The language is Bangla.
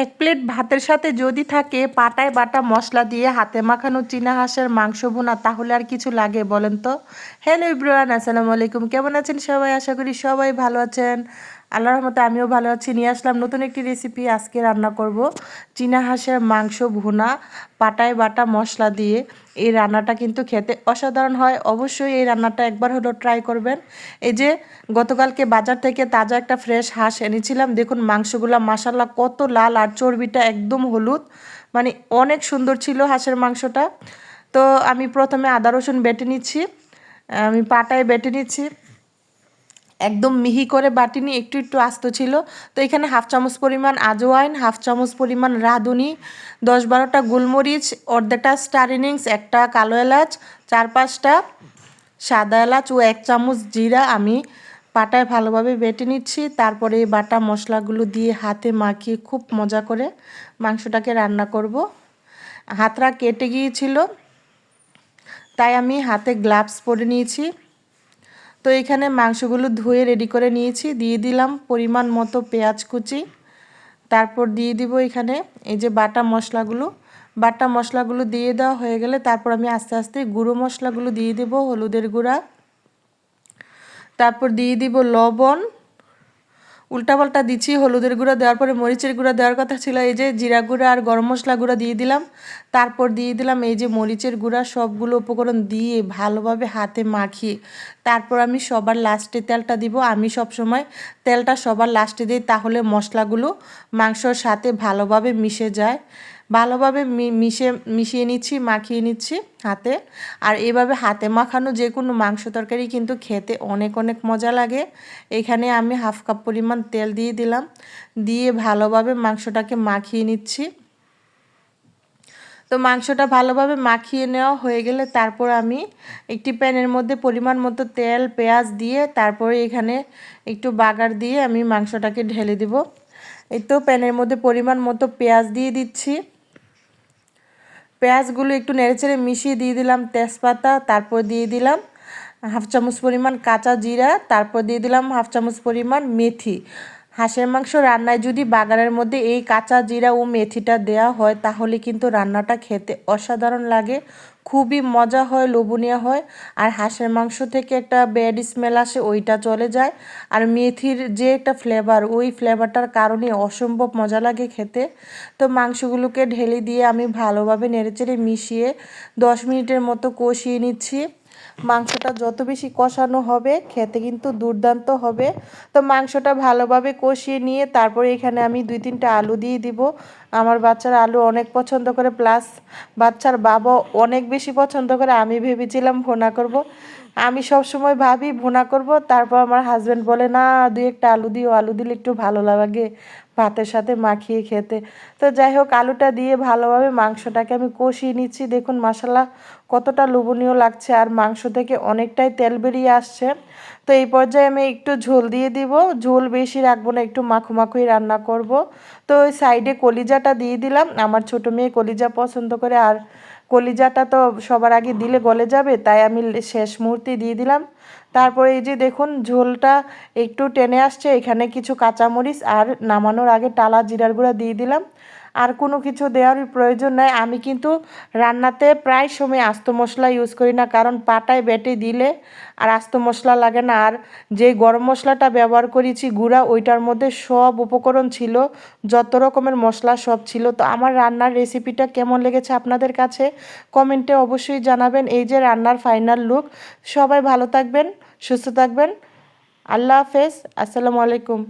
এক প্লেট ভাতের সাথে যদি থাকে পাটায় বাটা মশলা দিয়ে হাতে মাখানো চীনা হাঁসের মাংস ভুনা, তাহলে আর কিছু লাগে বলেন তো? হ্যালো ইব্রান, আসসালামু আলাইকুম। কেমন আছেন সবাই? আশা করি সবাই ভালো আছেন। আল্লাহর রহমতে আমিও ভালো আছি। নিয়ে আসলাম নতুন একটি রেসিপি। আজকে রান্না করব চীনা হাঁসের মাংস ভুনা পাটায় বাটা মশলা দিয়ে। এই রান্নাটা কিন্তু খেতে অসাধারণ হয়। অবশ্যই এই রান্নাটা একবার হলো ট্রাই করবেন। এই যে গতকালকে বাজার থেকে তাজা একটা ফ্রেশ হাঁস এনেছিলাম। দেখুন মাংসগুলো মাশাল্লাহ কত লাল, আর চর্বিটা একদম হলুদ, মানে অনেক সুন্দর ছিল হাঁসের মাংসটা। তো আমি প্রথমে আদা রসুন বেটে নিচ্ছি। আমি পাটায় বেটে নিচ্ছি, একদম মিহি করে বাটিনি, একটু একটু আস্ত ছিল। তো এখানে হাফ চামচ পরিমাণ আজওয়াইন, হাফ চামচ পরিমাণ রাঁধুনি, 10-12টা গোলমরিচ, অর্ধেকটা স্টার ইনিংস, একটা কালো এলাচ, 4-5টা সাদা এলাচ ও 1 চামচ জিরা আমি পাটায় ভালোভাবে বেটে নিচ্ছি। তারপরে এই বাটা মশলাগুলো দিয়ে হাতে মাখিয়ে খুব মজা করে মাংসটাকে রান্না করব। হাতটা কেটে গিয়েছিল, তাই আমি হাতে গ্লাভস পরে নিয়েছি। তো এখানে মাংসগুলো ধুয়ে রেডি করে নিয়েছি। দিয়ে দিলাম পরিমাণ মতো পেঁয়াজ কুচি, তারপর দিয়ে দিব এখানে এই যে বাটা মশলাগুলো দিয়ে দেওয়া হয়ে গেলে তারপর আমি আস্তে আস্তে গুঁড়ো মশলাগুলো দিয়ে দেব। হলুদের গুঁড়া, তারপর দিয়ে দিব লবণ, উল্টাপাল্টা দিচ্ছি। হলুদের গুঁড়া দেওয়ার পরে মরিচের গুঁড়া দেওয়ার কথা ছিল, এই যে জিরা গুঁড়া আর গরম মশলা গুঁড়া দিয়ে দিলাম। তারপর দিয়ে দিলাম এই যে মরিচের গুঁড়া। সবগুলো উপকরণ দিয়ে ভালোভাবে হাতে মাখিয়ে তারপর আমি সবার লাস্টে তেলটা দিব। আমি সবসময় তেলটা সবার লাস্টে দিই, তাহলে মশলাগুলো মাংসর সাথে ভালোভাবে মিশে যায়। ভালোভাবে মিশিয়ে নিচ্ছি, মাখিয়ে নিচ্ছি হাতে। আর এভাবে হাতে মাখানো যে কোনো মাংস তরকারি কিন্তু খেতে অনেক অনেক মজা লাগে। এখানে আমি হাফ কাপ পরিমাণ তেল দিয়ে দিলাম, দিয়ে ভালোভাবে মাংসটাকে মাখিয়ে নিচ্ছি। তো মাংসটা ভালোভাবে মাখিয়ে নেওয়া হয়ে গেলে তারপর আমি একটি প্যানের মধ্যে পরিমাণ মতো তেল পেঁয়াজ দিয়ে তারপরে এখানে একটু বাগার দিয়ে আমি মাংসটাকে ঢেলে দিব। এই তো প্যানের মধ্যে পরিমাণ মতো পেঁয়াজ দিয়ে দিচ্ছি। পেঁয়াজগুলো একটু নেড়েচেড়ে মিশিয়ে দিয়ে দিলাম তেজপাতা, তারপর দিয়ে দিলাম হাফ চামচ পরিমাণ কাঁচা জিরা, তারপর দিয়ে দিলাম হাফ চামচ পরিমাণ মেথি। হাঁসের মাংস রান্নায় যদি বাগারের মধ্যে এই কাঁচা জিরা ও মেথিটা দেওয়া হয় তাহলে কিন্তু রান্নাটা খেতে অসাধারণ লাগে, খুবই মজা হয়, লোভনীয় হয়। আর হাঁসের মাংস থেকে একটা ব্যাড স্মেল আসে, ওইটা চলে যায়। আর মেথির যে একটা ফ্লেভার, ওই ফ্লেভারটার কারণে অসম্ভব মজা লাগে খেতে। তো মাংসগুলোকে ঢেলে দিয়ে আমি ভালোভাবে নেড়েচেড়ে মিশিয়ে 10 মিনিটের মতো কষিয়ে নিচ্ছি। মাংসটা যত বেশি কষানো হবে খেতে কিন্তু দুর্দান্ত হবে। তো মাংসটা ভালোভাবে কষিয়ে নিয়ে তারপরে এখানে আমি 2-3টা আলু দিয়ে দিব। আমার বাচ্চারা আলু অনেক পছন্দ করে, প্লাস বাচ্চার বাবা অনেক বেশি পছন্দ করে। আমি ভেবেছিলাম ভুনা করব, আমি সব সময় ভাবি ভুনা করব, তারপর আমার হাজব্যান্ড বলে না 2-1টা আলু দিও, আলু দিলে একটু ভালো লাগে ভাতের সাথে মাখিয়ে খেতে। তো যাই হোক, আলুটা দিয়ে ভালোভাবে মাংসটাকে আমি কষিয়ে নিচ্ছি। দেখুন মাশাল্লাহ কতটা লোভনীয় লাগছে, আর মাংস থেকে অনেকটাই তেল বেরিয়ে আসছে। তো এই পর্যায়ে আমি একটু ঝোল দিয়ে দিব। ঝোল বেশি রাখবো না, একটু মাখো মাখোই রান্না করব। তো ওই সাইডে কলিজাটা দিয়ে দিলাম। আমার ছোটো মেয়ে কলিজা পছন্দ করে, আর কলিজাটা তো সবার আগে দিলে গলে যাবে, তাই আমি শেষ মুহূর্তে দিয়ে দিলাম। তারপরে এই যে দেখুন ঝোলটা একটু টেনে আসছে। এখানে কিছু কাঁচামরিচ আর নামানোর আগে টালা জিরার গুঁড়া দিয়ে দিলাম। আর কোনো কিছু দেওয়ার প্রয়োজন নাই। আমি কিন্তু রান্নাতে প্রায় সময় আস্ত মশলা ইউজ করি না, কারণ পাটায় বেটে দিলে আর আস্ত মশলা লাগে না। আর যে গরম মশলাটা ব্যবহার করেছি গুঁড়া, ওইটার মধ্যে সব উপকরণ ছিল, যত রকমের মশলা সব ছিল। তো আমার রান্নার রেসিপিটা কেমন লেগেছে আপনাদের কাছে কমেন্টে অবশ্যই জানাবেন। এই যে রান্নার ফাইনাল লুক। সবাই ভালো থাকবেন, সুস্থ থাকবেন। আল্লাহ হাফেজ, আসসালামু আলাইকুম।